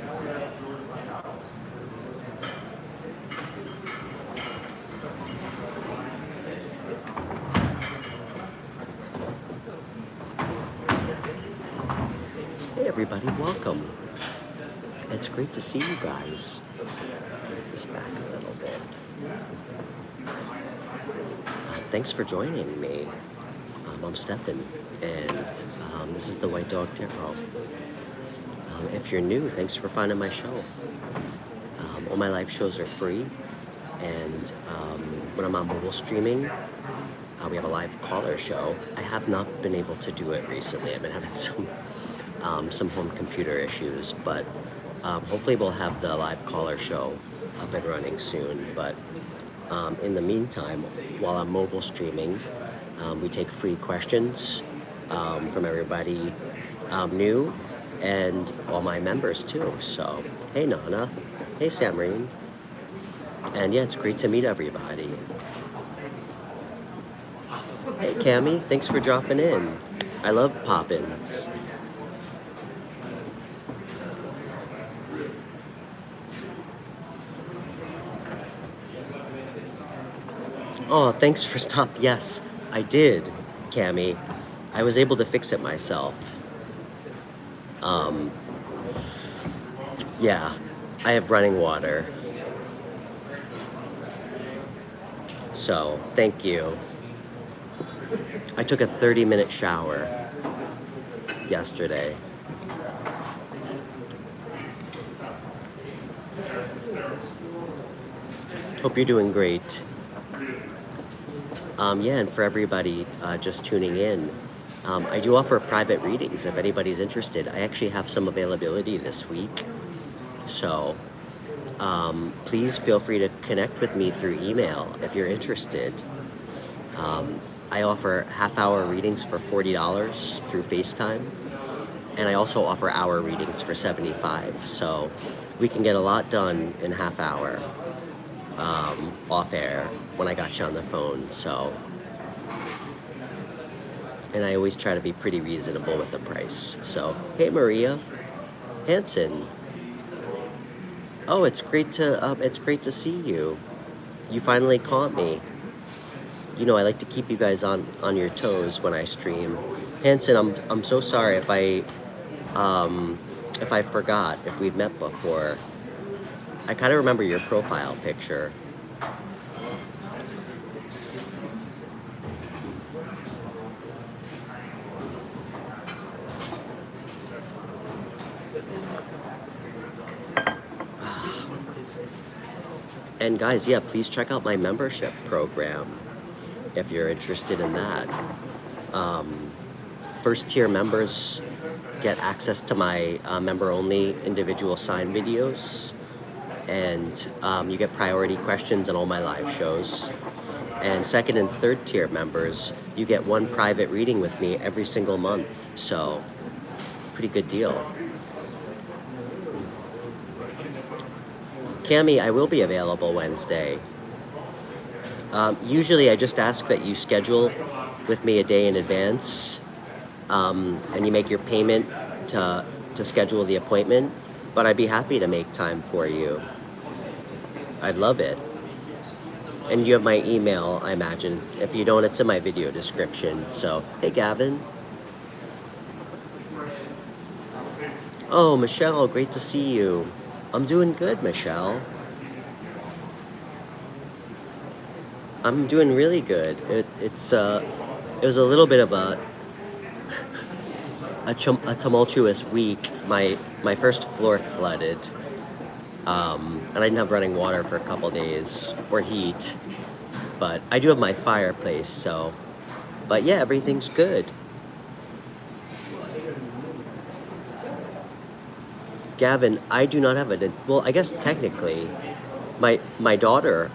Hey everybody, welcome. It's great to see you guys. Move this back a little bit. Thanks for joining me. I'm Stefan, and this is the White Dog Tarot. If you're new, thanks for finding my show. All my live shows are free, and when I'm on mobile streaming, we have a live caller show. I have not been able to do it recently. I've been having some home computer issues, but hopefully we'll have the live caller show up and running soon. But in the meantime, while I'm mobile streaming, we take free questions from everybody new and all my members too. So, hey Nana, hey Samarine, and yeah, it's great to meet everybody. Hey Cami, thanks for dropping in. I love pop-ins. Oh, thanks for stop. Yes, I did, Cami. I was able to fix it myself. Yeah, I have running water. So, thank you. I took a 30-minute shower yesterday. Hope you're doing great. Yeah, and for everybody just tuning in, I do offer private readings if anybody's interested. I actually have some availability this week. So please feel free to connect with me through email if you're interested. I offer half-hour readings for $40 through Facetime, and I also offer hour readings for $75. So we can get a lot done in half hour off air when I got you on the phone. So, and I always try to be pretty reasonable with the price. So, hey Maria Hanson. Oh, it's great to see you. You finally caught me. You know, I like to keep you guys on your toes when I stream. Hanson, I'm so sorry if I forgot if we've met before. I kind of remember your profile picture. And guys, yeah, please check out my membership program if you're interested in that. First tier members get access to my member-only individual sign videos, and you get priority questions on all my live shows. And second and third tier members, you get one private reading with me every single month. So, pretty good deal. Cami, I will be available Wednesday. Usually I just ask that you schedule with me a day in advance, and you make your payment to schedule the appointment, but I'd be happy to make time for you. I'd love it. And you have my email, I imagine. If you don't, it's in my video description. So, hey Gavin. Oh, Michelle, great to see you. I'm doing good, Michelle. I'm doing really good. It was a little bit of a tumultuous week. My first floor flooded, and I didn't have running water for a couple days or heat. But I do have my fireplace, so. But yeah, everything's good. Gavin, I do not have well, I guess technically, my daughter,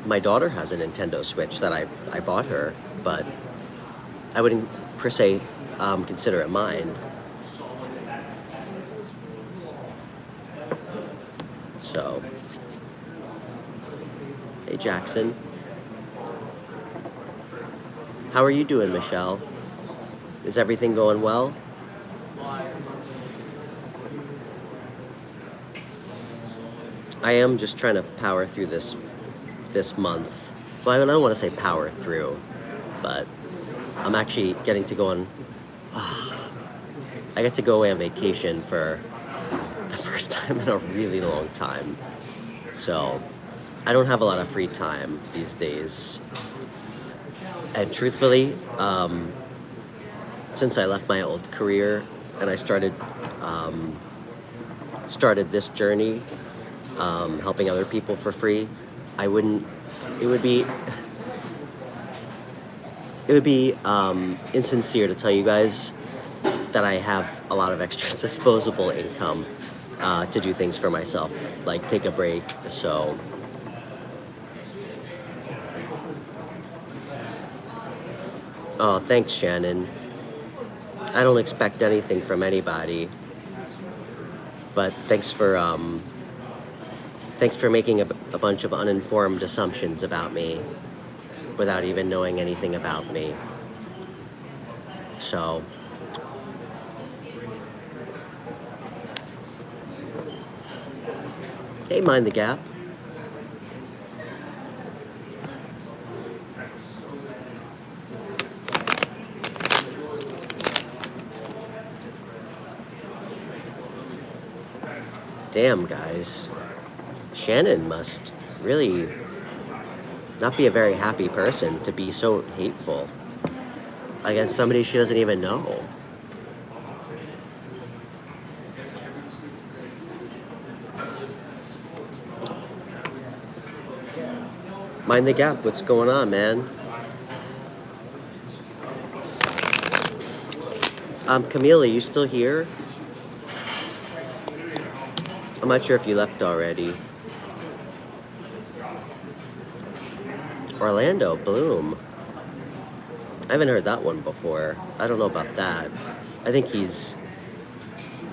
my daughter has a Nintendo Switch that I bought her, but I wouldn't per se consider it mine. So, hey Jackson. How are you doing, Michelle? Is everything going well? I am just trying to power through this month. Well, I don't want to say power through, but I'm actually getting to go on. I get to go away on vacation for the first time in a really long time. So I don't have a lot of free time these days. And truthfully, since I left my old career and I started this journey, helping other people for free, it would be insincere to tell you guys that I have a lot of extra disposable income to do things for myself, like take a break. So oh, thanks, Shannon. I don't expect anything from anybody, but thanks for making a bunch of uninformed assumptions about me without even knowing anything about me. So hey, Mind the Gap. Damn, guys. Shannon must really not be a very happy person to be so hateful against somebody she doesn't even know. Mind the Gap, what's going on, man? Camille, are you still here? I'm not sure if you left already. Orlando Bloom. I haven't heard that one before. I don't know about that. I think he's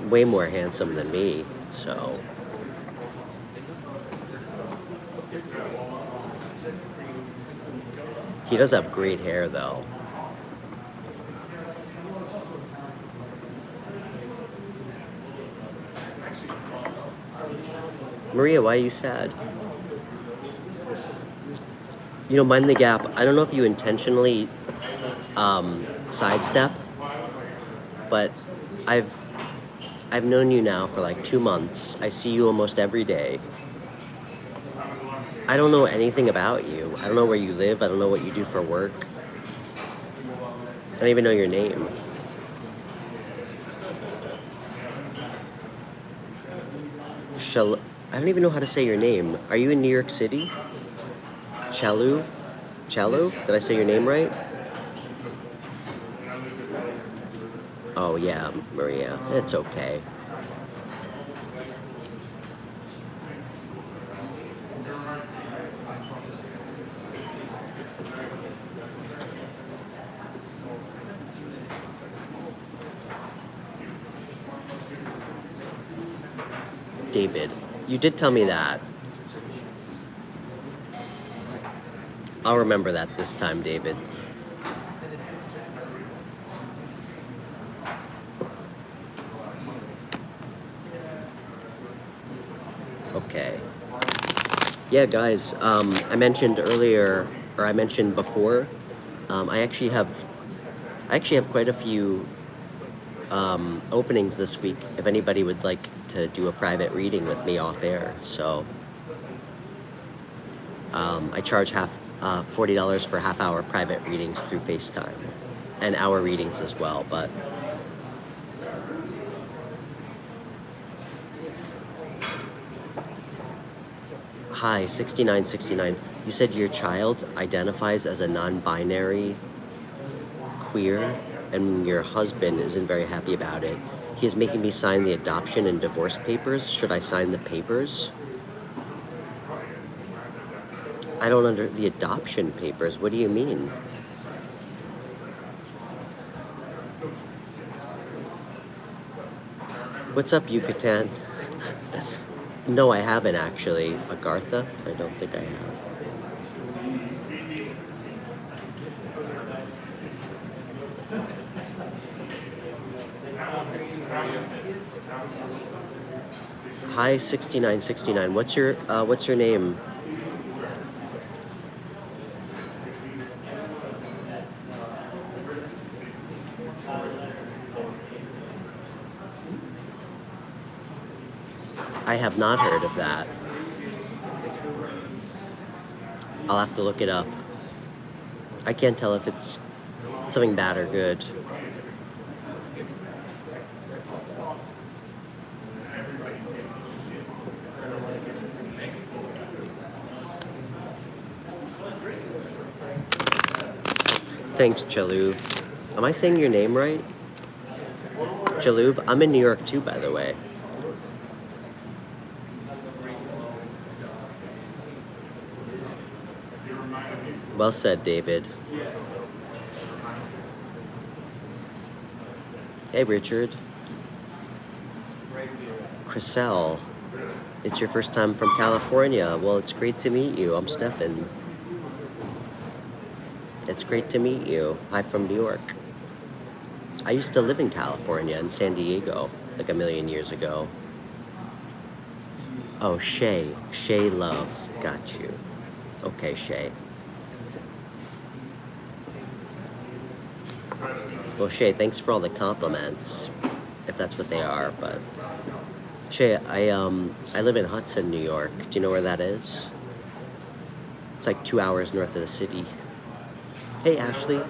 way more handsome than me, so. He does have great hair, though. Maria, why are you sad? You know, Mind the Gap, I don't know if you intentionally sidestep, but I've known you now for like 2 months. I see you almost every day. I don't know anything about you. I don't know where you live. I don't know what you do for work. I don't even know your name. I don't even know how to say your name. Are you in New York City? Chalu? Did I say your name right? Oh yeah, Maria. It's okay. David, you did tell me that. I'll remember that this time, David. Okay. Yeah, guys, I mentioned earlier, or I mentioned before, I actually have quite a few openings this week if anybody would like to do a private reading with me off air. So I charge $40 for half-hour private readings through FaceTime, and hour readings as well. But hi, 6969. You said your child identifies as a non-binary queer, and your husband isn't very happy about it. He is making me sign the adoption and divorce papers. Should I sign the papers? I don't the adoption papers. What do you mean? What's up, Yucatan? No, I haven't actually. Agartha? I don't think I have. Hi, 6969. What's your name? I have not heard of that. I'll have to look it up. I can't tell if it's something bad or good. Thanks, Chaluv. Am I saying your name right? Chaluv? I'm in New York too, by the way. Well said, David. Hey, Richard. Chriselle, it's your first time from California. Well, it's great to meet you. I'm Stefan. It's great to meet you. Hi from New York. I used to live in California, in San Diego, like a million years ago. Oh, Shay. Shay Love. Got you. Okay, Shay. Well, Shay, thanks for all the compliments, if that's what they are, but... Shay, I live in Hudson, New York. Do you know where that is? It's like 2 hours north of the city. Hey, Ashley.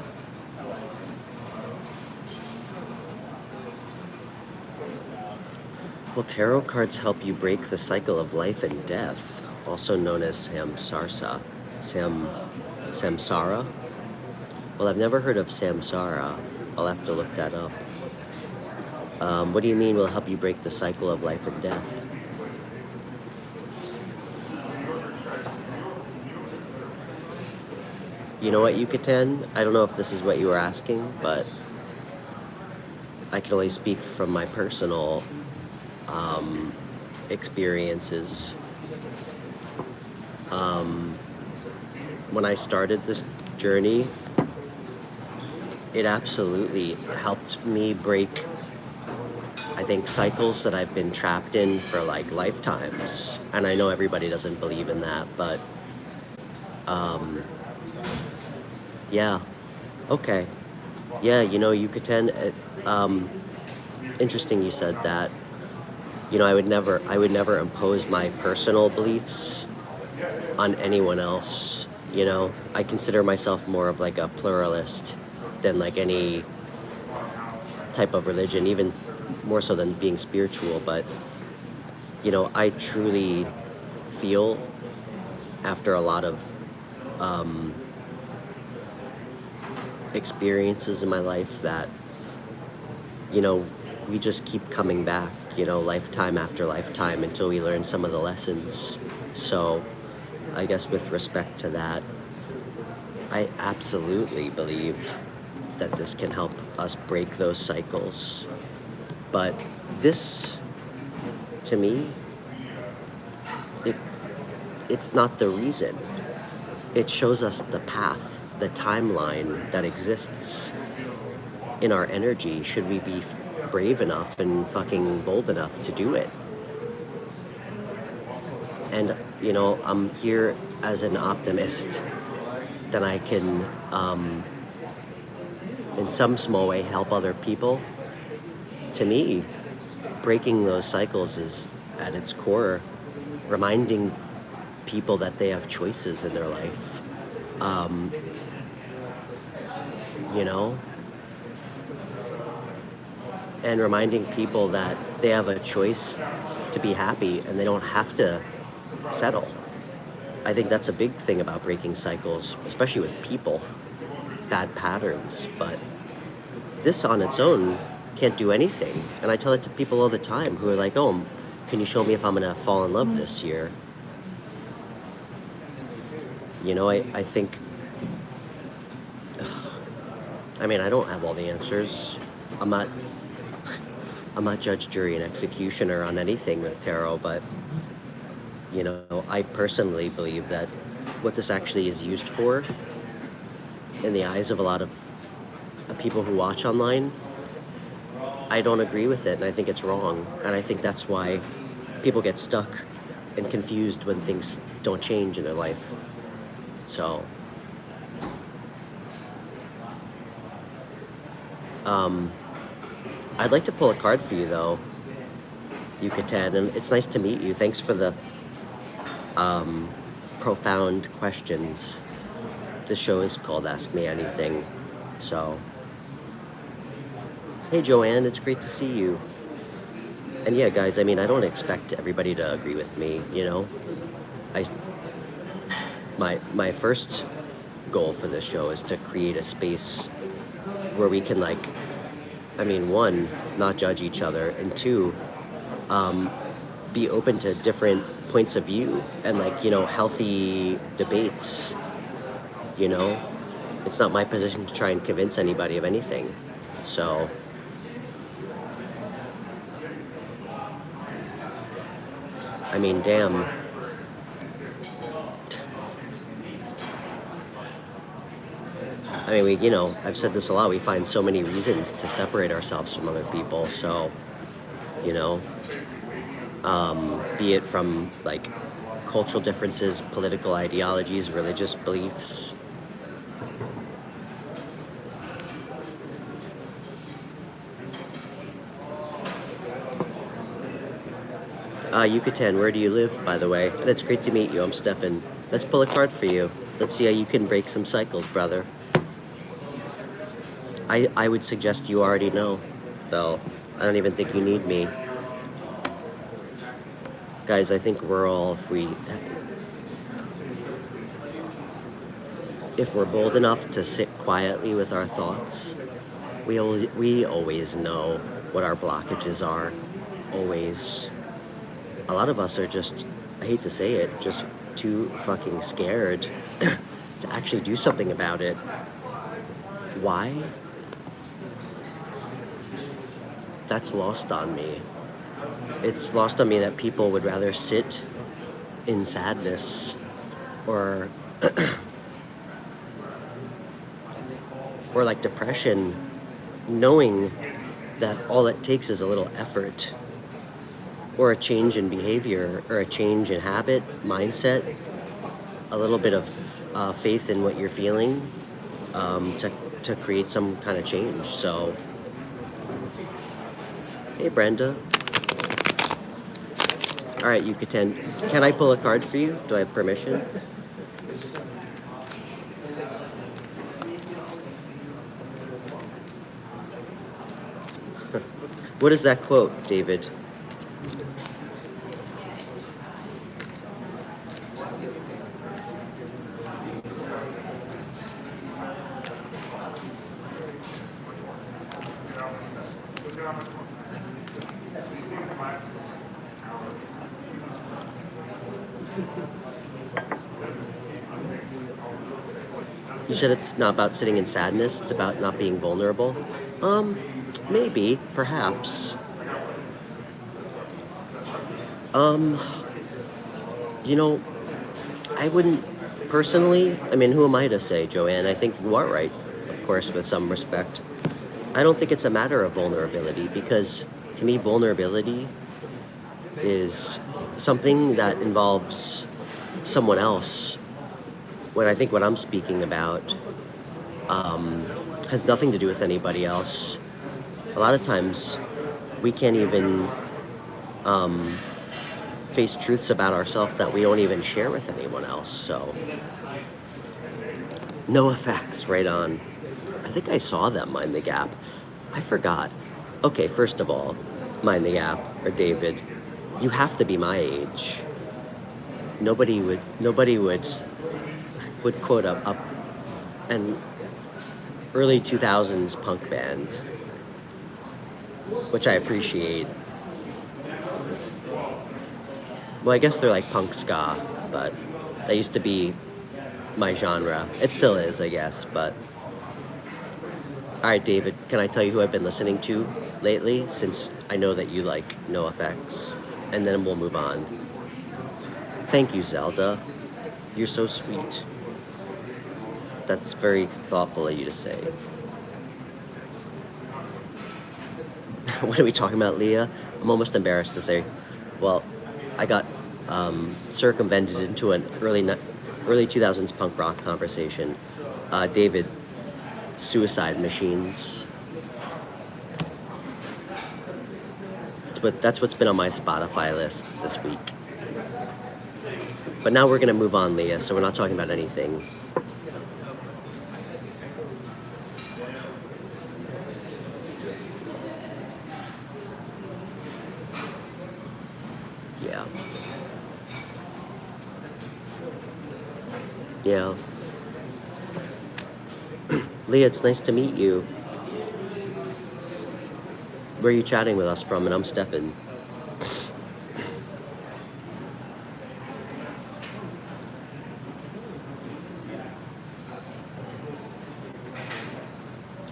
Well, tarot cards help you break the cycle of life and death, also known as samsara. Samsara? Well, I've never heard of samsara. I'll have to look that up. What do you mean will help you break the cycle of life and death? You know what, Yucatan? I don't know if this is what you were asking, but I can only speak from my personal experiences. When I started this journey, it absolutely helped me break, I think, cycles that I've been trapped in for like lifetimes. And I know everybody doesn't believe in that, but yeah, okay. Yeah, you know, Yucatan, interesting you said that. You know, I would never impose my personal beliefs on anyone else. You know, I consider myself more of like a pluralist than like any type of religion, even more so than being spiritual. But, you know, I truly feel after a lot of experiences in my life that, you know, we just keep coming back, you know, lifetime after lifetime until we learn some of the lessons. So I guess with respect to that, I absolutely believe that this can help us break those cycles. But this, to me, it's not the reason. It shows us the path, the timeline that exists in our energy, should we be brave enough and fucking bold enough to do it. And, you know, I'm here as an optimist that I can, in some small way, help other people. To me, breaking those cycles is, at its core, reminding people that they have choices in their life. You know? And reminding people that they have a choice to be happy and they don't have to settle. I think that's a big thing about breaking cycles, especially with people, bad patterns. But this on its own can't do anything. And I tell it to people all the time who are like, oh, can you show me if I'm gonna fall in love this year? You know, I think, I mean, I don't have all the answers. I'm not judge, jury, and executioner on anything with tarot, but, you know, I personally believe that what this actually is used for, in the eyes of a lot of people who watch online, I don't agree with it, and I think it's wrong. And I think that's why people get stuck and confused when things don't change in their life. So, I'd like to pull a card for you, though, Yucatan, and it's nice to meet you. Thanks for the profound questions. The show is called Ask Me Anything. So, hey, Joanne, it's great to see you. And yeah, guys, I mean, I don't expect everybody to agree with me, you know? My first goal for this show is to create a space where we can, like, I mean, one, not judge each other, and two, be open to different points of view and, like, you know, healthy debates, you know? It's not my position to try and convince anybody of anything. So, I mean, damn. I mean, you know, I've said this a lot, we find so many reasons to separate ourselves from other people, so, you know, be it from, like, cultural differences, political ideologies, religious beliefs. Yucatan, where do you live, by the way? And it's great to meet you. I'm Stefan. Let's pull a card for you. Let's see how you can break some cycles, brother. I would suggest you already know, though. I don't even think you need me. Guys, I think we're all, if we're bold enough to sit quietly with our thoughts, we always know what our blockages are. Always. A lot of us are just, I hate to say it, just too fucking scared to actually do something about it. Why? That's lost on me. It's lost on me that people would rather sit in sadness or or like depression, knowing that all it takes is a little effort or a change in behavior or a change in habit, mindset, a little bit of faith in what you're feeling to create some kind of change. So, hey, Brenda. All right, Yucatan, can I pull a card for you? Do I have permission? What is that quote, David? You said it's not about sitting in sadness, it's about not being vulnerable. Maybe, perhaps. You know, I wouldn't, personally, I mean, who am I to say, Joanne? I think you are right, of course, with some respect. I don't think it's a matter of vulnerability, because to me, vulnerability is something that involves someone else. When I think what I'm speaking about has nothing to do with anybody else. A lot of times, we can't even face truths about ourselves that we don't even share with anyone else. So, no effects, right on. I think I saw them, Mind the Gap. I forgot. Okay, first of all, Mind the Gap, or David, you have to be my age. Nobody would quote an early 2000s punk band, which I appreciate. Well, I guess they're like punk ska, but that used to be my genre. It still is, I guess, but... Alright, David, can I tell you who I've been listening to lately, since I know that you like NoFX? And then we'll move on. Thank you, Zelda. You're so sweet. That's very thoughtful of you to say. What are we talking about, Leah? I'm almost embarrassed to say. Well, I got circumvented into an early 2000s punk rock conversation. David, Suicide Machines. That's what's been on my Spotify list this week. But now we're gonna move on, Leah, so we're not talking about anything. Yeah. Yeah. Leah, it's nice to meet you. Where are you chatting with us from? And I'm Stefan.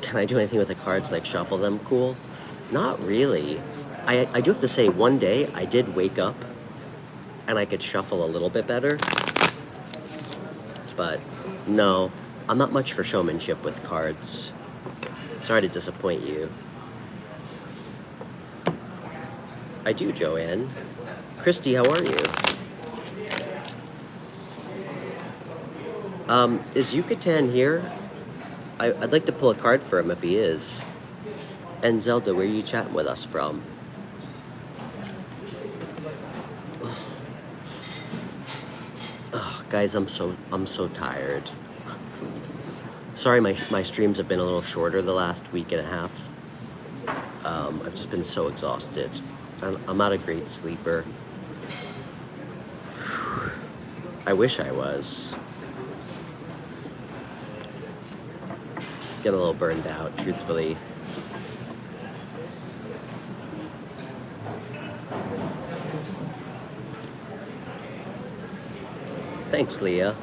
Can I do anything with the cards, like shuffle them? Cool. Not really. I do have to say, one day I did wake up and I could shuffle a little bit better. But no, I'm not much for showmanship with cards. Sorry to disappoint you. I do, Joanne. Christy, how are you? Is Yucatan here? I'd like to pull a card for him if he is. And Zelda, where are you chatting with us from? Oh, guys, I'm so tired. Sorry, my streams have been a little shorter the last week and a half. I've just been so exhausted. I'm not a great sleeper. I wish I was. Get a little burned out, truthfully. Thanks, Leah.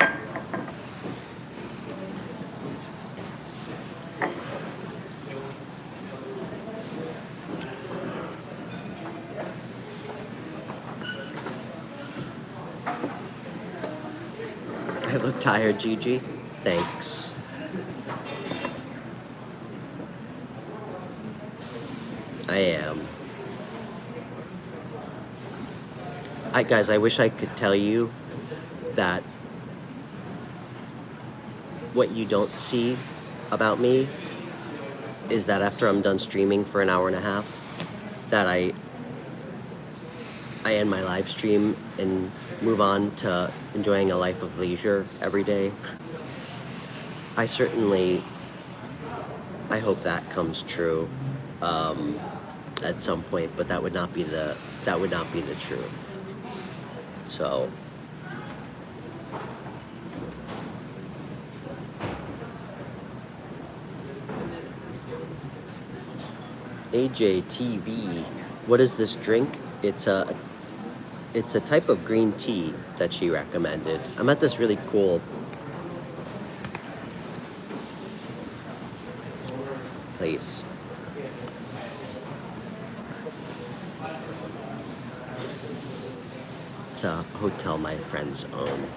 I look tired, Gigi. Thanks. I am. Guys, I wish I could tell you that what you don't see about me is that after I'm done streaming for an hour and a half, that I end my live stream and move on to enjoying a life of leisure every day. I hope that comes true at some point, but that would not be the truth. So AJTV, what is this drink? It's a type of green tea that she recommended. I'm at this really cool place. It's a hotel my friends own.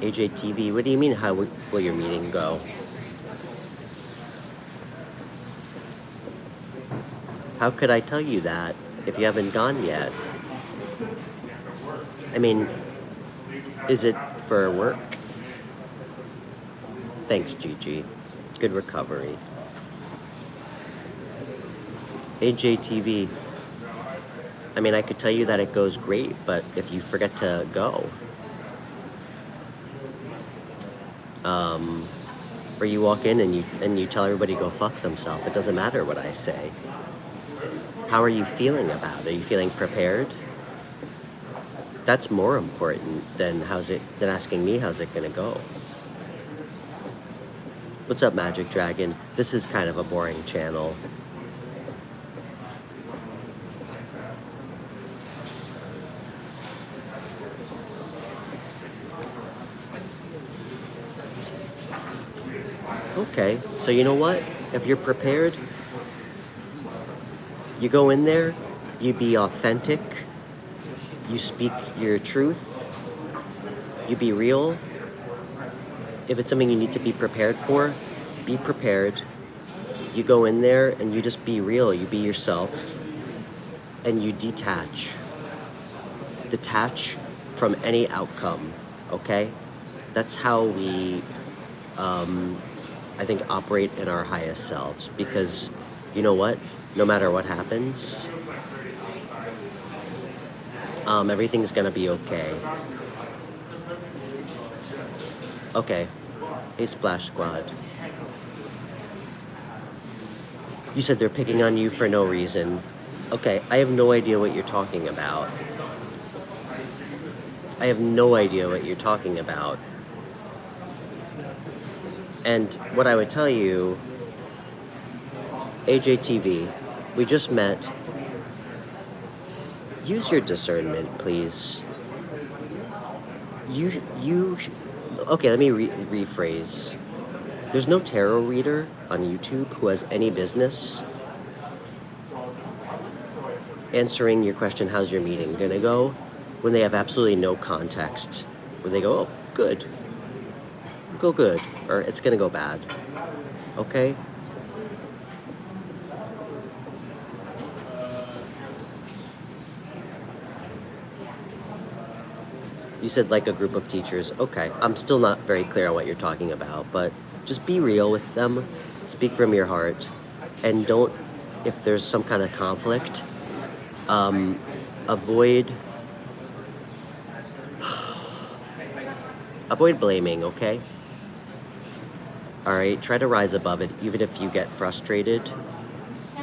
AJTV, what do you mean, how will your meeting go? How could I tell you that if you haven't gone yet? I mean, is it for work? Thanks, Gigi. Good recovery. AJTV. I mean, I could tell you that it goes great, but if you forget to go, or you walk in and you tell everybody to go fuck themselves, it doesn't matter what I say. How are you feeling about it? Are you feeling prepared? That's more important than asking me how's it gonna go. What's up, Magic Dragon? This is kind of a boring channel. Okay, so you know what? If you're prepared, you go in there, you be authentic, you speak your truth, you be real. If it's something you need to be prepared for, be prepared. You go in there and you just be real. You be yourself and you detach. Detach from any outcome, okay? That's how we, I think, operate in our highest selves, because you know what? No matter what happens, everything's gonna be okay. Okay. Hey, Splash Squad. You said they're picking on you for no reason. Okay, I have no idea what you're talking about. I have no idea what you're talking about. And what I would tell you, AJTV, we just met. Use your discernment, please. Okay, let me rephrase. There's no tarot reader on YouTube who has any business answering your question, how's your meeting gonna go, when they have absolutely no context. Where they go, oh, good. Go good. Or it's gonna go bad. Okay? You said like a group of teachers. Okay, I'm still not very clear on what you're talking about, but just be real with them. Speak from your heart. And don't, if there's some kind of conflict, avoid blaming, okay? All right, try to rise above it, even if you get frustrated.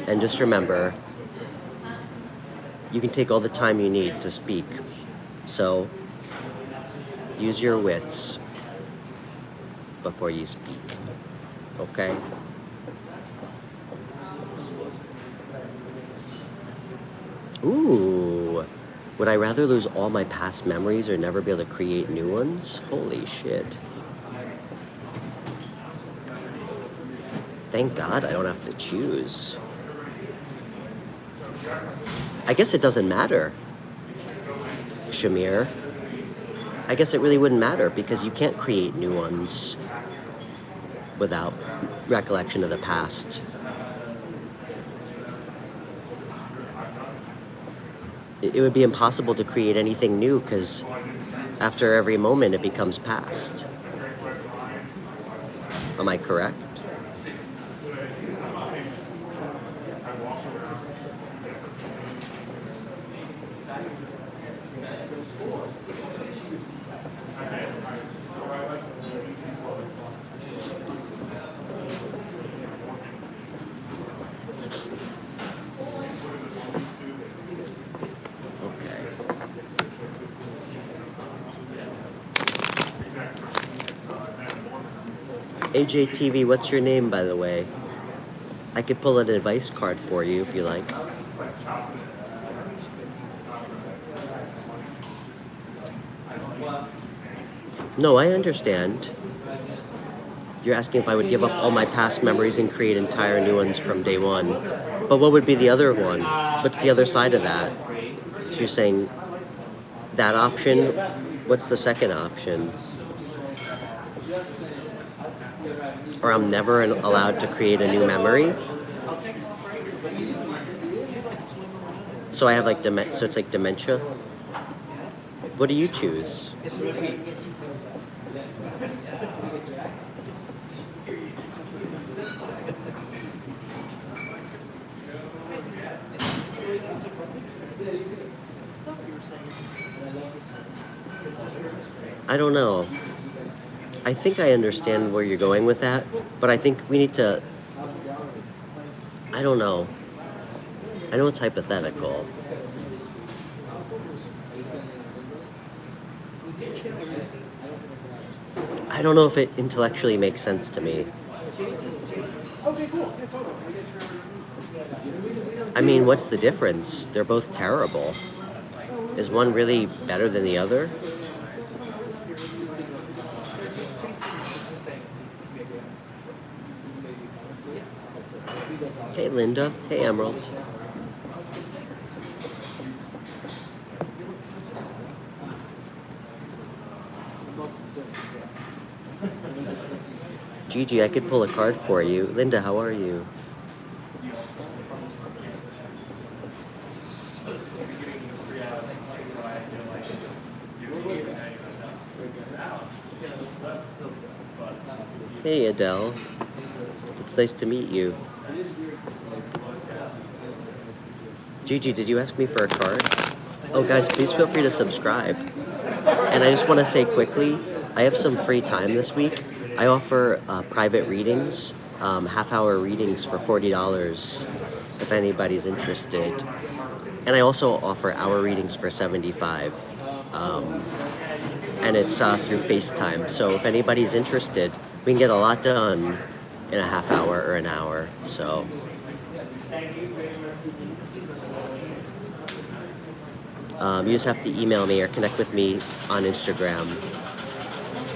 And just remember, you can take all the time you need to speak. So, use your wits before you speak, okay? Ooh, would I rather lose all my past memories or never be able to create new ones? Holy shit. Thank God I don't have to choose. I guess it doesn't matter, Shamir. I guess it really wouldn't matter, because you can't create new ones without recollection of the past. It would be impossible to create anything new, because after every moment it becomes past. Am I correct? AJTV, what's your name, by the way? I could pull an advice card for you if you like. No, I understand. You're asking if I would give up all my past memories and create entire new ones from day one. But what would be the other one? What's the other side of that? So you're saying that option? What's the second option? Or I'm never allowed to create a new memory? So I have like so it's like dementia? What do you choose? I don't know. I think I understand where you're going with that, but I think we need to, I don't know. I know it's hypothetical. I don't know if it intellectually makes sense to me. I mean, what's the difference? They're both terrible. Is one really better than the other? Hey, Linda. Hey, Emerald. Gigi, I could pull a card for you. Linda, how are you? Hey, Adele. It's nice to meet you. Gigi, did you ask me for a card? Oh, guys, please feel free to subscribe. And I just want to say quickly, I have some free time this week. I offer private readings, half-hour readings for $40 if anybody's interested. And I also offer hour readings for $75. And it's through FaceTime. So if anybody's interested, we can get a lot done in a half hour or an hour. So you just have to email me or connect with me on Instagram.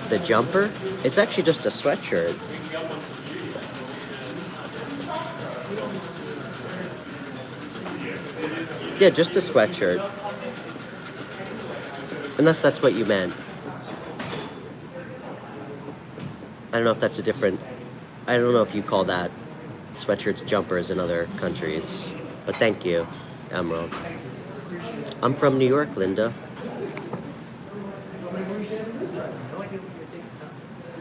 The jumper, it's actually just a sweatshirt. Yeah, just a sweatshirt. Unless that's what you meant. I don't know if that's a different... I don't know if you call that sweatshirts jumpers in other countries. But thank you, Emerald. I'm from New York, Linda.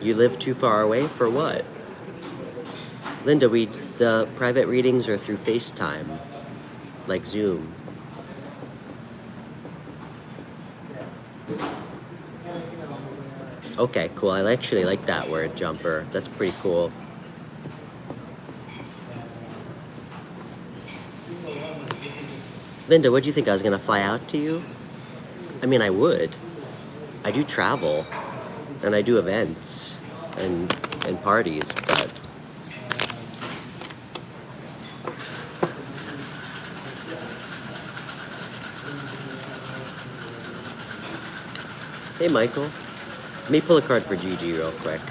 You live too far away? For what? Linda, the private readings are through FaceTime, like Zoom. Okay, cool. I actually like that word, jumper. That's pretty cool. Linda, what do you think? I was going to fly out to you? I mean, I would. I do travel, and I do events and parties, but... Hey, Michael. Let me pull a card for Gigi real quick.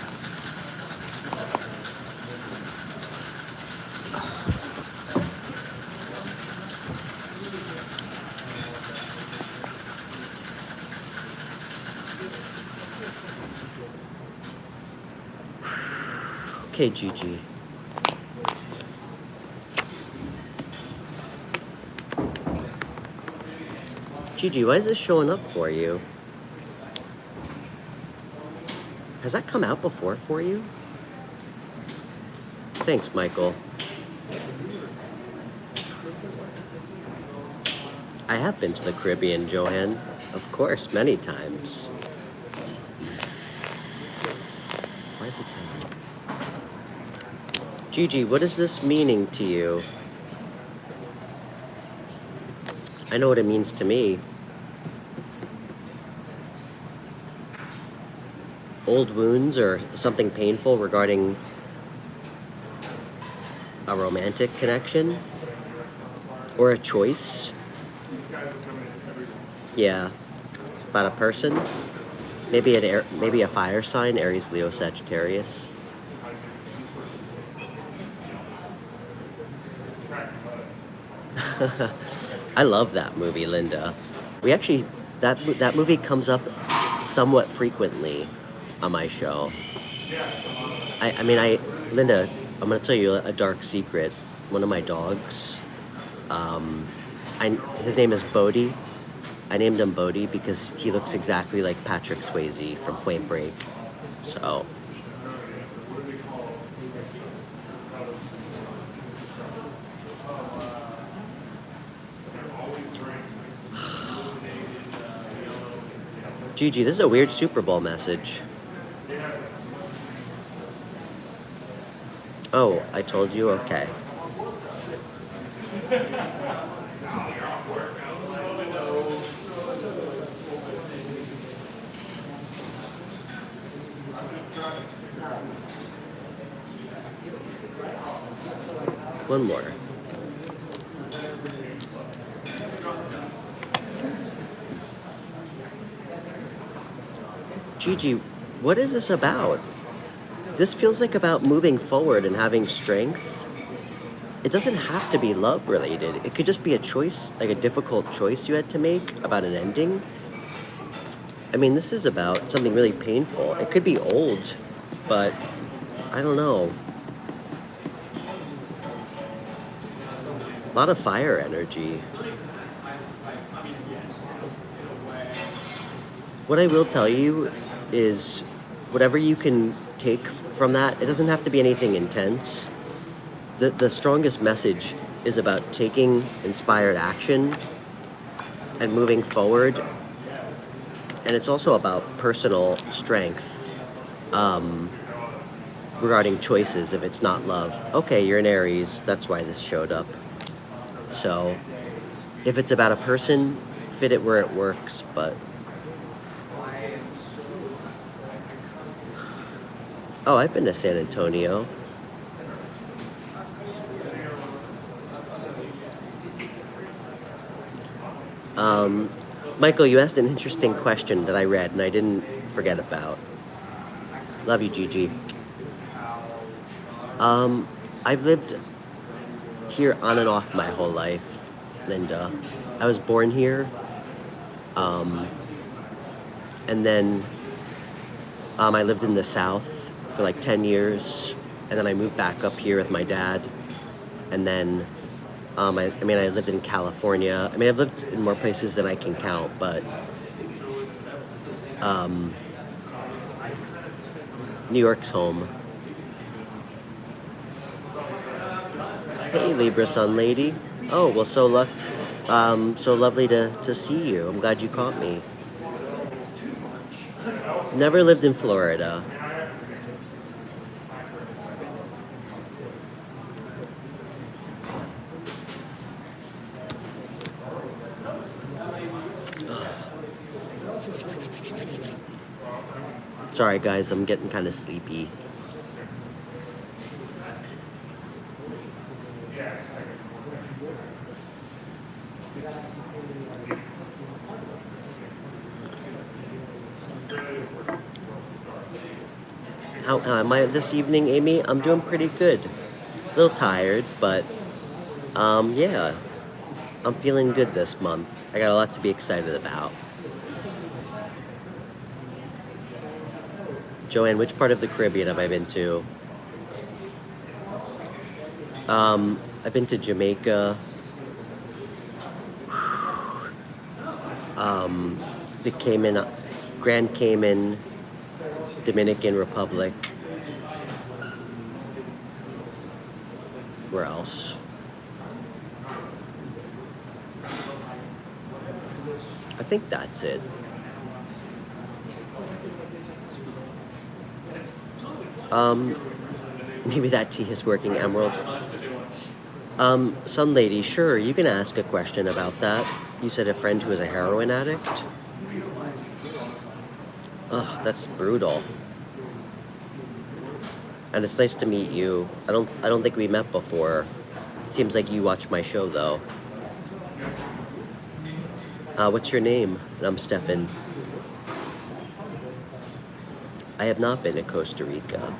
Okay, Gigi. Gigi, why is this showing up for you? Has that come out before for you? Thanks, Michael. I have been to the Caribbean, Joanne. Of course, many times. Why is it telling me? Gigi, what is this meaning to you? I know what it means to me. Old wounds or something painful regarding a romantic connection or a choice. Yeah, about a person. Maybe a fire sign, Aries, Leo, Sagittarius. I love that movie, Linda. We actually, that movie comes up somewhat frequently on my show. Linda, I'm gonna tell you a dark secret. One of my dogs, his name is Bodhi. I named him Bodhi because he looks exactly like Patrick Swayze from Point Break. So. Gigi, this is a weird Super Bowl message. Oh, I told you? Okay. One more. Gigi, what is this about? This feels like about moving forward and having strength. It doesn't have to be love related. It could just be a choice, like a difficult choice you had to make about an ending. I mean, this is about something really painful. It could be old, but I don't know. A lot of fire energy. What I will tell you is whatever you can take from that, it doesn't have to be anything intense. The strongest message is about taking inspired action and moving forward. And it's also about personal strength regarding choices if it's not love. Okay, you're an Aries, that's why this showed up. So if it's about a person, fit it where it works, but... Oh, I've been to San Antonio. Michael, you asked an interesting question that I read and I didn't forget about. Love you, Gigi. I've lived here on and off my whole life, Linda. I was born here, and then I lived in the South for like 10 years, and then I moved back up here with my dad, and then I lived in California. I mean, I've lived in more places than I can count, but New York's home. Hey, Libra Sun Lady. Oh, well, so lovely to see you. I'm glad you caught me. Never lived in Florida. Sorry, guys, I'm getting kind of sleepy. How am I this evening, Amy? I'm doing pretty good. A little tired, but yeah, I'm feeling good this month. I got a lot to be excited about. Joanne, which part of the Caribbean have I been to? I've been to Jamaica, the Grand Cayman, Dominican Republic. Where else? I think that's it. Maybe that tea is working, Emerald. Sun Lady, sure, you can ask a question about that. You said a friend who is a heroin addict? Ugh, that's brutal. And it's nice to meet you. I don't think we met before. It seems like you watch my show, though. What's your name? I'm Stefan. I have not been to Costa Rica.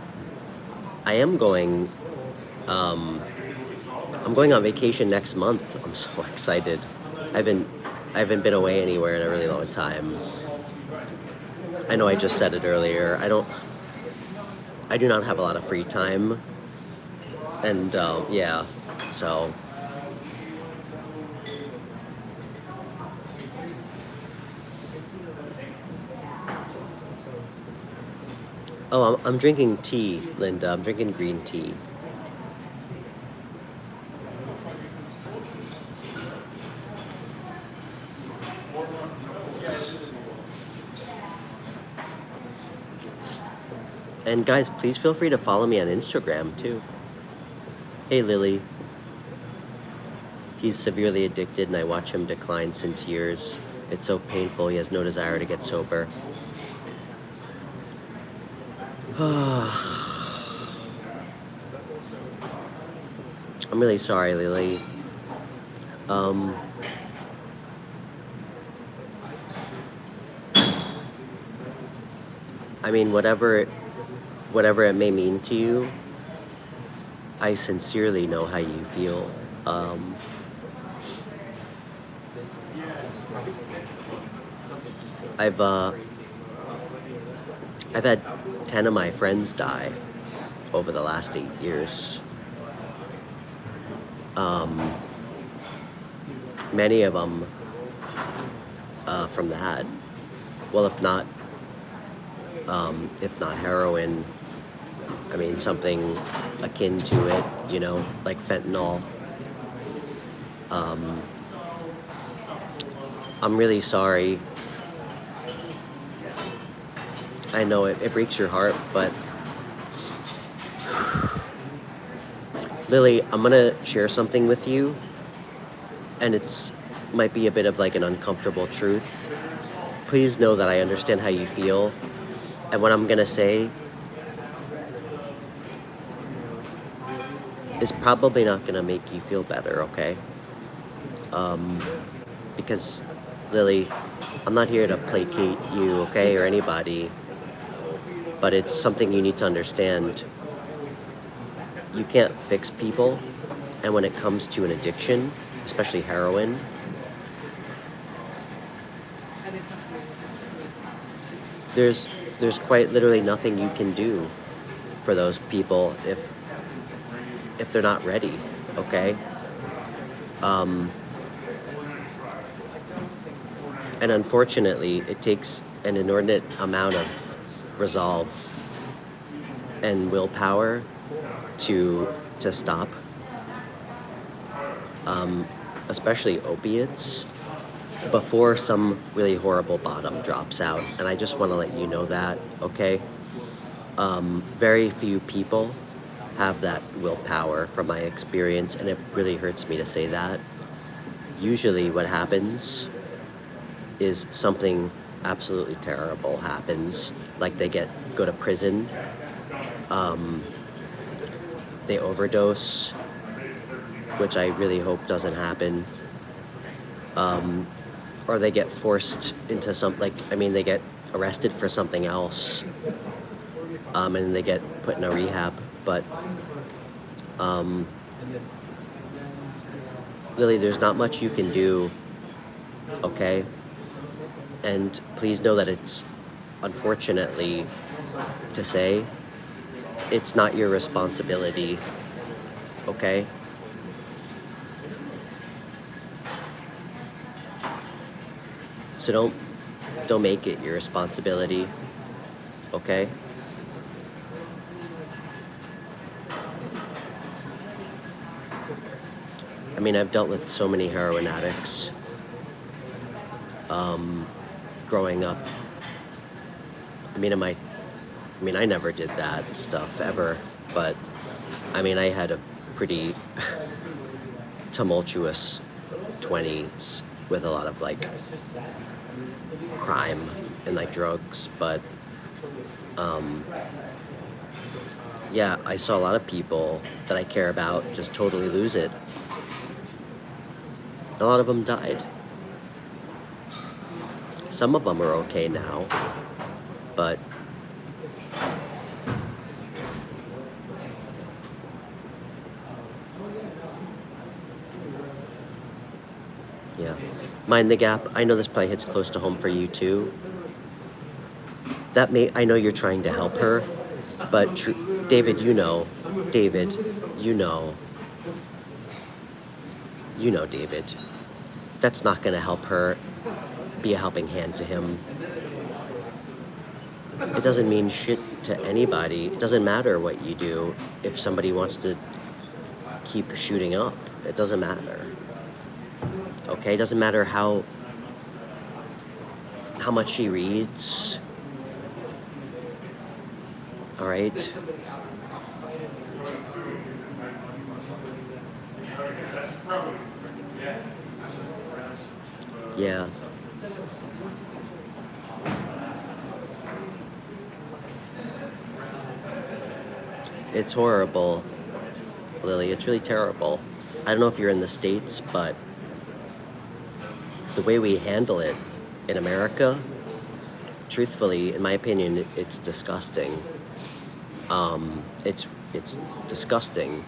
I am going, I'm going on vacation next month. I'm so excited. I haven't been away anywhere in a really long time. I know I just said it earlier. I do not have a lot of free time. And, yeah, so. Oh, I'm drinking tea, Linda. I'm drinking green tea. And guys, please feel free to follow me on Instagram, too. Hey, Lily. He's severely addicted, and I watch him decline since years. It's so painful. He has no desire to get sober. I'm really sorry, Lily. I mean, whatever it may mean to you, I sincerely know how you feel. I've had 10 of my friends die over the last 8 years. Many of them from that. Well, if not heroin, I mean, something akin to it, you know, like fentanyl. I'm really sorry. I know it breaks your heart, but Lily, I'm gonna share something with you, and might be a bit of like an uncomfortable truth. Please know that I understand how you feel, and what I'm gonna say is probably not gonna make you feel better, okay? Because, Lily, I'm not here to placate you, okay, or anybody, but it's something you need to understand. You can't fix people, and when it comes to an addiction, especially heroin, there's quite literally nothing you can do for those people if they're not ready, okay? And unfortunately, it takes an inordinate amount of resolve and willpower to stop, especially opiates, before some really horrible bottom drops out. And I just want to let you know that, okay? Very few people have that willpower from my experience, and it really hurts me to say that. Usually what happens is something absolutely terrible happens, like they go to prison, they overdose, which I really hope doesn't happen, or they get forced into they get arrested for something else, and they get put in a rehab. But Lily, there's not much you can do, okay? And please know that it's, unfortunately to say, it's not your responsibility, okay? So don't make it your responsibility, okay? I mean, I've dealt with so many heroin addicts growing up. I mean, I never did that stuff ever, but I mean, I had a pretty tumultuous 20s with a lot of like crime and like drugs, but yeah, I saw a lot of people that I care about just totally lose it. A lot of them died. Some of them are okay now, but yeah. Mind the Gap, I know this probably hits close to home for you too. I know you're trying to help her, but David, David, that's not going to help her be a helping hand to him. It doesn't mean shit to anybody. It doesn't matter what you do if somebody wants to keep shooting up. It doesn't matter. Okay? It doesn't matter how much she reads. All right? Yeah. It's horrible, Lily. It's really terrible. I don't know if you're in the States, but the way we handle it in America, truthfully, in my opinion, it's disgusting. It's disgusting,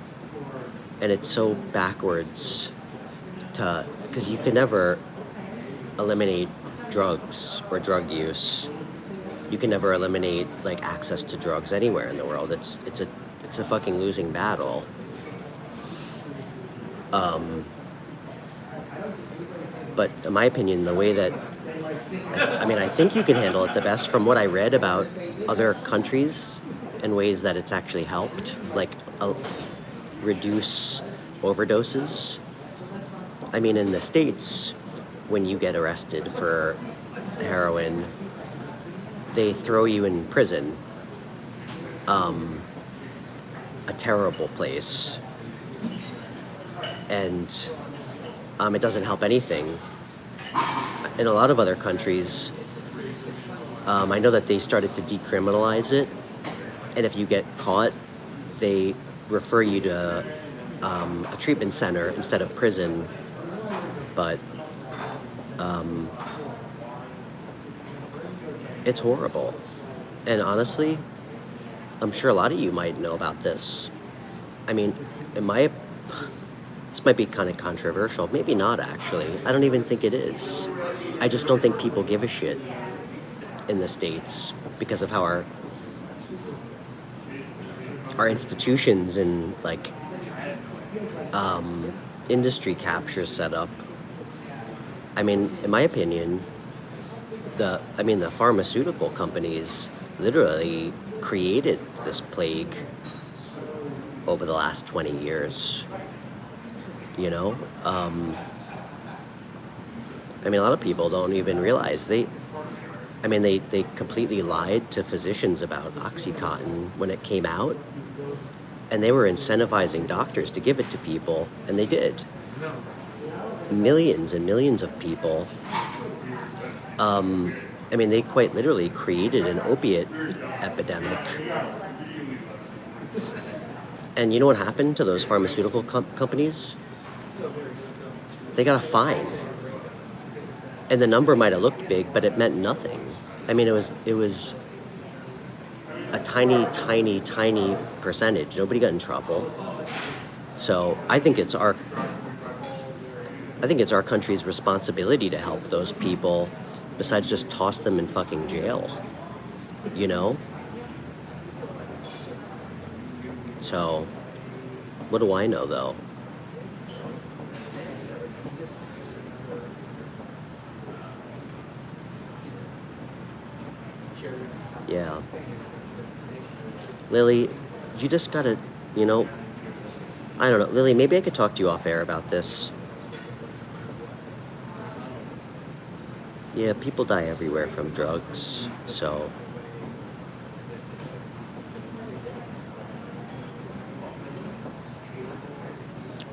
and it's so backwards because you can never eliminate drugs or drug use. You can never eliminate like access to drugs anywhere in the world. It's a fucking losing battle. But in my opinion, the way that I think you can handle it the best from what I read about other countries in ways that it's actually helped, like reduce overdoses. I mean, in the States, when you get arrested for heroin, they throw you in prison. A terrible place. And it doesn't help anything. In a lot of other countries, I know that they started to decriminalize it, and if you get caught, they refer you to a treatment center instead of prison. But it's horrible. And honestly, I'm sure a lot of you might know about this. I mean, this might be kind of controversial. Maybe not, actually. I don't even think it is. I just don't think people give a shit in the States because of how our institutions and, like, industry capture set up. I mean, in my opinion, the pharmaceutical companies literally created this plague over the last 20 years. You know, a lot of people don't even realize they completely lied to physicians about OxyContin when it came out, and they were incentivizing doctors to give it to people, and they did. Millions and millions of people. They quite literally created an opiate epidemic. And you know what happened to those pharmaceutical companies? They got a fine. And the number might have looked big, but it meant nothing. It was a tiny, tiny, tiny percentage. Nobody got in trouble. So I think it's our country's responsibility to help those people, besides just toss them in fucking jail. You know? So, what do I know, though? Yeah. Lily, you just gotta, I don't know. Lily, maybe I could talk to you off air about this. Yeah, people die everywhere from drugs, so...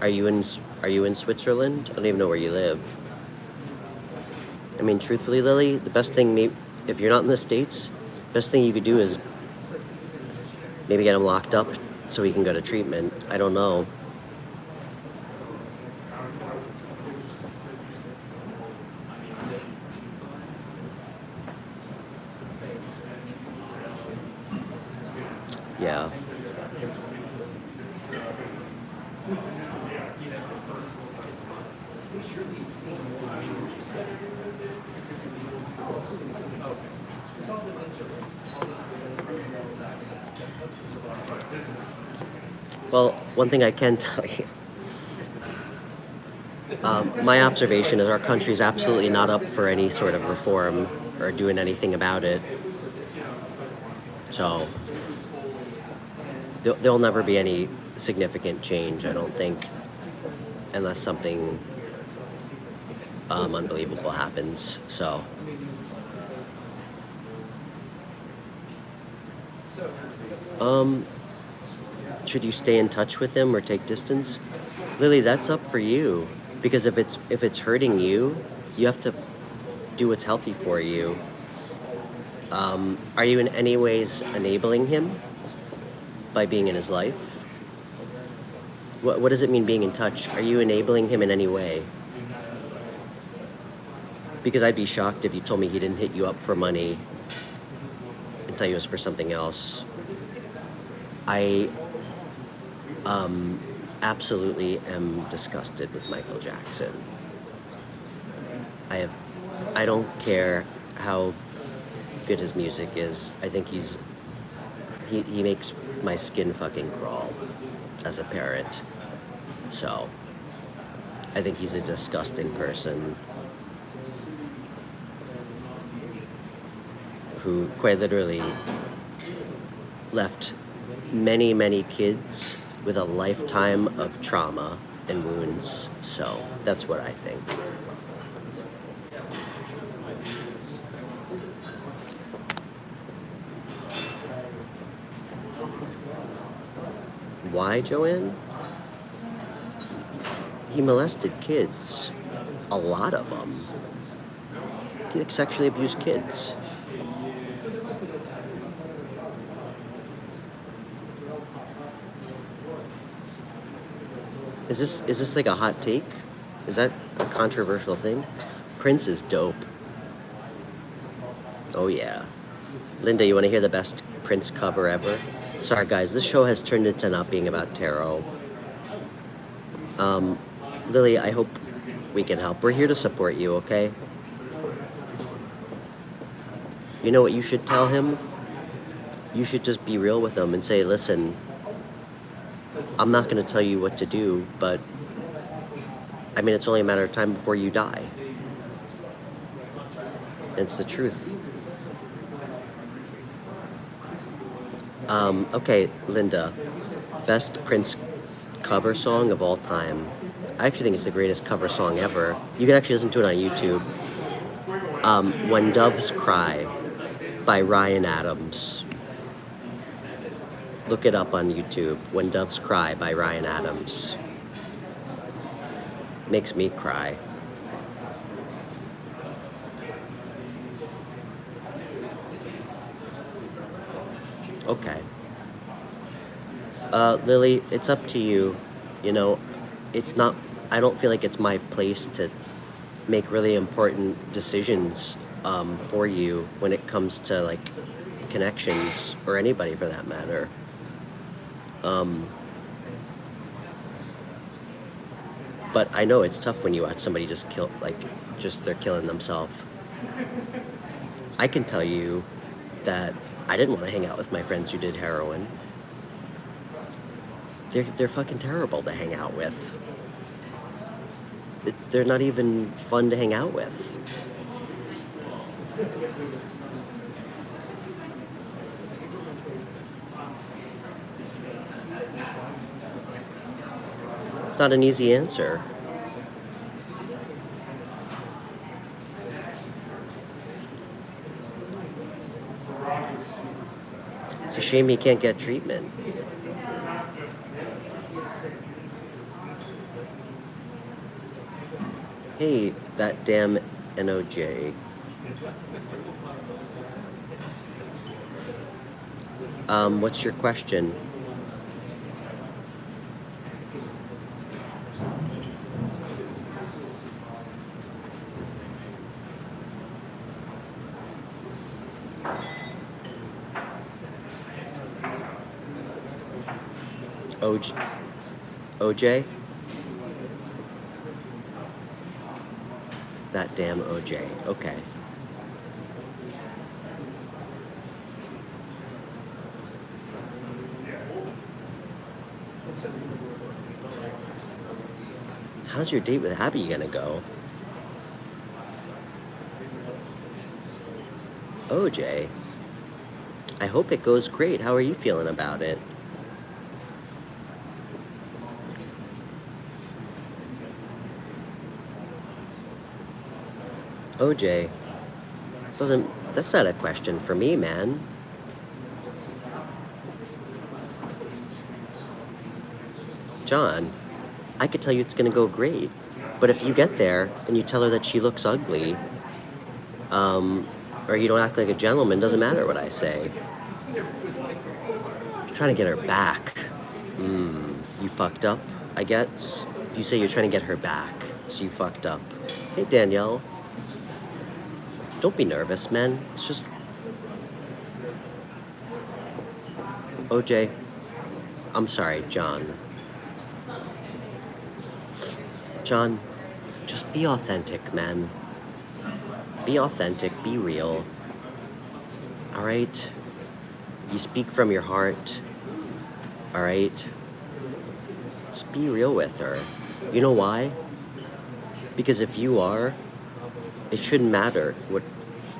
Are you in Switzerland? I don't even know where you live. Truthfully, Lily, the best thing, if you're not in the States, best thing you could do is maybe get him locked up so he can go to treatment. I don't know. Yeah. Well, one thing I can tell you, my observation is our country's absolutely not up for any sort of reform or doing anything about it. So there'll never be any significant change, I don't think, unless something unbelievable happens. So should you stay in touch with him or take distance? Lily, that's up for you. Because if it's hurting you, you have to do what's healthy for you. Are you in any ways enabling him by being in his life? What does it mean being in touch? Are you enabling him in any way? Because I'd be shocked if you told me he didn't hit you up for money and tell you it was for something else. I absolutely am disgusted with Michael Jackson. I don't care how good his music is. I think he makes my skin fucking crawl as a parent. So I think he's a disgusting person who quite literally left many, many kids with a lifetime of trauma and wounds. So that's what I think. Why, Joanne? He molested kids. A lot of them. He like sexually abused kids. Is this like a hot take? Is that a controversial thing? Prince is dope. Oh yeah. Linda, you want to hear the best Prince cover ever? Sorry guys, this show has turned into not being about tarot. Lily, I hope we can help. We're here to support you, okay? You know what you should tell him? You should just be real with him and say, listen, I'm not going to tell you what to do, but I mean, it's only a matter of time before you die. It's the truth. Okay, Linda, best Prince cover song of all time. I actually think it's the greatest cover song ever. You can actually listen to it on YouTube. When Doves Cry by Ryan Adams. Look it up on YouTube. When Doves Cry by Ryan Adams. Makes me cry. Okay. Lily, it's up to you. You know, it's not, I don't feel like it's my place to make really important decisions for you when it comes to like connections or anybody for that matter. But I know it's tough when you watch somebody just kill, like, just they're killing themselves. I can tell you that I didn't want to hang out with my friends who did heroin. They're fucking terrible to hang out with. They're not even fun to hang out with. It's not an easy answer. It's a shame he can't get treatment. Hey, that damn NOJ. What's your question? OJ? That damn OJ. Okay. How's your date with Abby gonna go? OJ? I hope it goes great. How are you feeling about it? OJ, that's not a question for me, man. John, I could tell you it's gonna go great, but if you get there and you tell her that she looks ugly, or you don't act like a gentleman, doesn't matter what I say. You're trying to get her back. You fucked up, I guess. If you say you're trying to get her back, so you fucked up. Hey, Danielle. Don't be nervous, man. It's just... OJ. I'm sorry, John. John, just be authentic, man. Be authentic, be real. Alright? You speak from your heart. Alright? Just be real with her. You know why? Because if you are, it shouldn't matter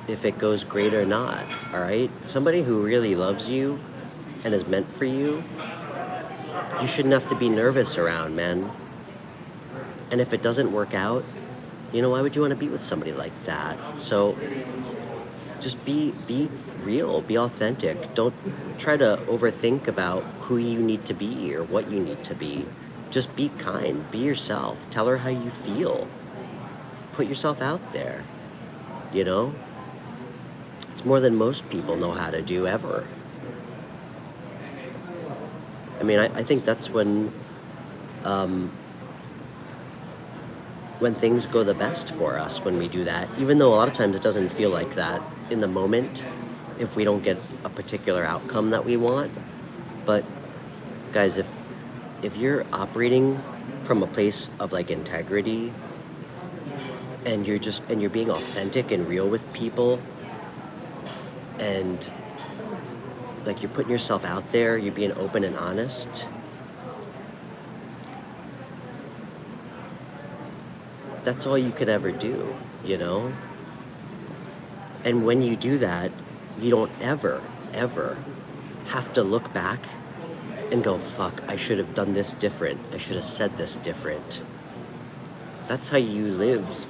if it goes great or not, alright? Somebody who really loves you and is meant for you, you shouldn't have to be nervous around, man. And if it doesn't work out, you know, why would you want to be with somebody like that? So just be real, be authentic. Don't try to overthink about who you need to be or what you need to be. Just be kind, be yourself. Tell her how you feel. Put yourself out there, you know? It's more than most people know how to do ever. I mean, I think that's when things go the best for us, when we do that, even though a lot of times it doesn't feel like that in the moment if we don't get a particular outcome that we want. But guys, if you're operating from a place of like integrity, and you're being authentic and real with people, and like you're putting yourself out there, you're being open and honest, that's all you could ever do, you know? And when you do that, you don't ever have to look back and go, fuck, I should have done this different. I should have said this different. That's how you live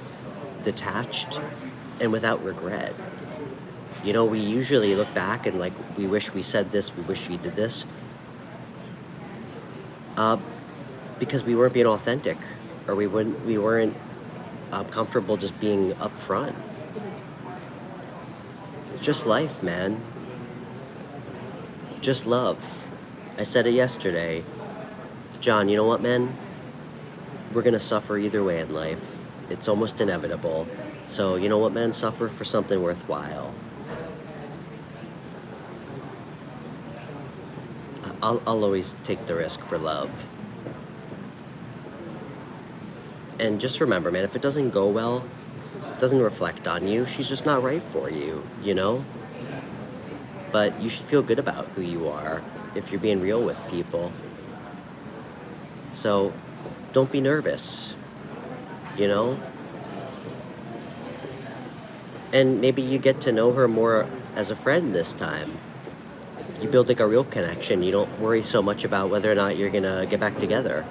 detached and without regret. You know, we usually look back and like, we wish we said this, we wish we did this. Because we weren't being authentic, or we weren't comfortable just being upfront. It's just life, man. Just love. I said it yesterday. John, you know what, man? We're gonna suffer either way in life. It's almost inevitable. So, you know what, man? Suffer for something worthwhile. I'll always take the risk for love. And just remember, man, if it doesn't go well, it doesn't reflect on you, she's just not right for you, you know? But you should feel good about who you are if you're being real with people. So don't be nervous, you know? And maybe you get to know her more as a friend this time. You build like a real connection. You don't worry so much about whether or not you're gonna get back together.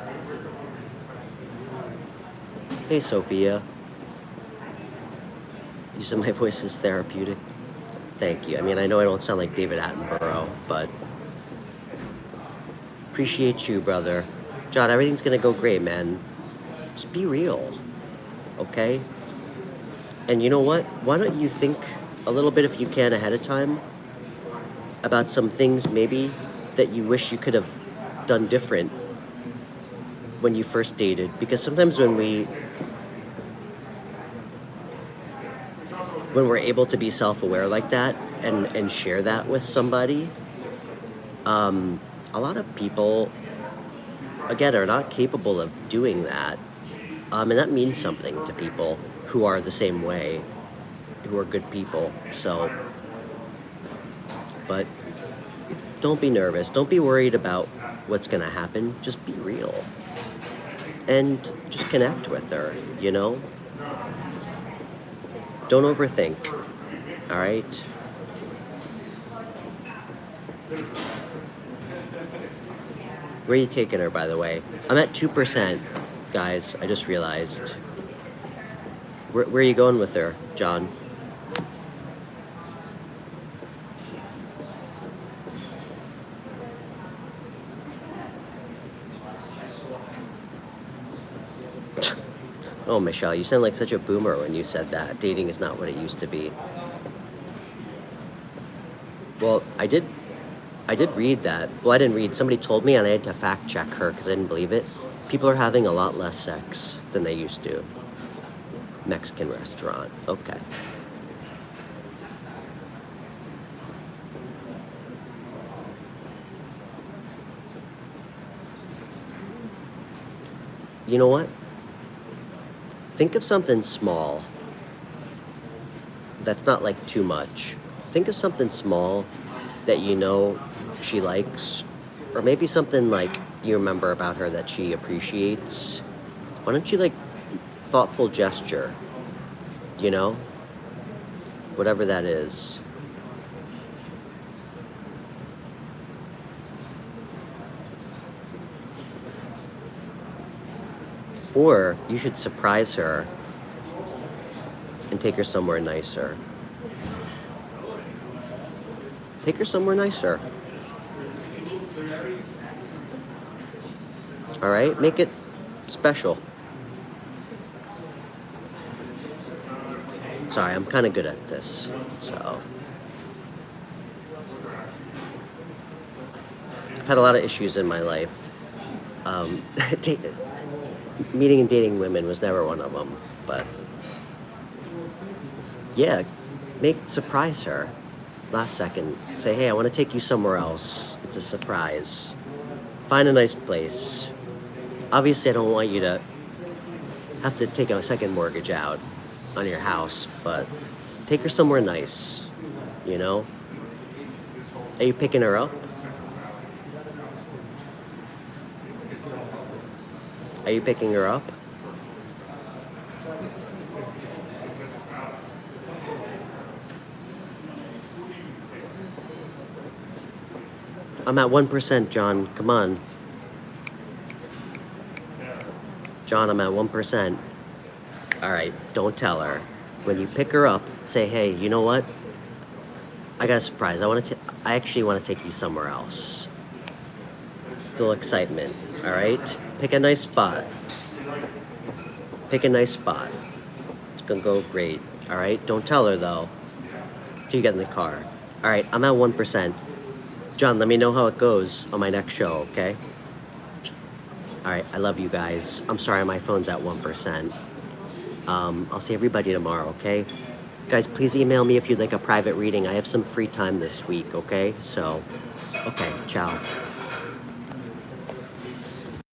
Hey, Sophia. You said my voice is therapeutic. Thank you. I mean, I know I don't sound like David Attenborough, but appreciate you, brother. John, everything's gonna go great, man. Just be real, okay? And you know what? Why don't you think a little bit, if you can, ahead of time about some things maybe that you wish you could have done different when you first dated? Because sometimes when we're able to be self-aware like that and share that with somebody, a lot of people, again, are not capable of doing that. And that means something to people who are the same way, who are good people. So, but don't be nervous. Don't be worried about what's gonna happen. Just be real. And just connect with her, you know? Don't overthink, all right? Where are you taking her, by the way? I'm at 2%, guys. I just realized. Where are you going with her, John? Oh, Michelle, you sound like such a boomer when you said that. Dating is not what it used to be. Well, I did read that. Well, I didn't read. Somebody told me, and I had to fact check her because I didn't believe it. People are having a lot less sex than they used to. Mexican restaurant. Okay. You know what? Think of something small that's not like too much. Think of something small that you know she likes, or maybe something like you remember about her that she appreciates. Why don't you like thoughtful gesture, you know? Whatever that is. Or you should surprise her and take her somewhere nicer. Take her somewhere nicer. All right? Make it special. Sorry, I'm kind of good at this, so. I've had a lot of issues in my life. Meeting and dating women was never one of them, but yeah, surprise her. Last second, say, hey, I want to take you somewhere else. It's a surprise. Find a nice place. Obviously, I don't want you to have to take a second mortgage out on your house, but take her somewhere nice, you know? Are you picking her up? Are you picking her up? I'm at 1%, John. Come on. John, I'm at 1%. All right, don't tell her. When you pick her up, say, hey, you know what? I got a surprise. I actually want to take you somewhere else. Little excitement, all right? Pick a nice spot. Pick a nice spot. It's gonna go great, all right? Don't tell her, though, till you get in the car. All right, I'm at 1%. John, let me know how it goes on my next show, okay? All right, I love you guys. I'm sorry, my phone's at 1%. I'll see everybody tomorrow, okay? Guys, please email me if you'd like a private reading. I have some free time this week, okay? So, okay, ciao.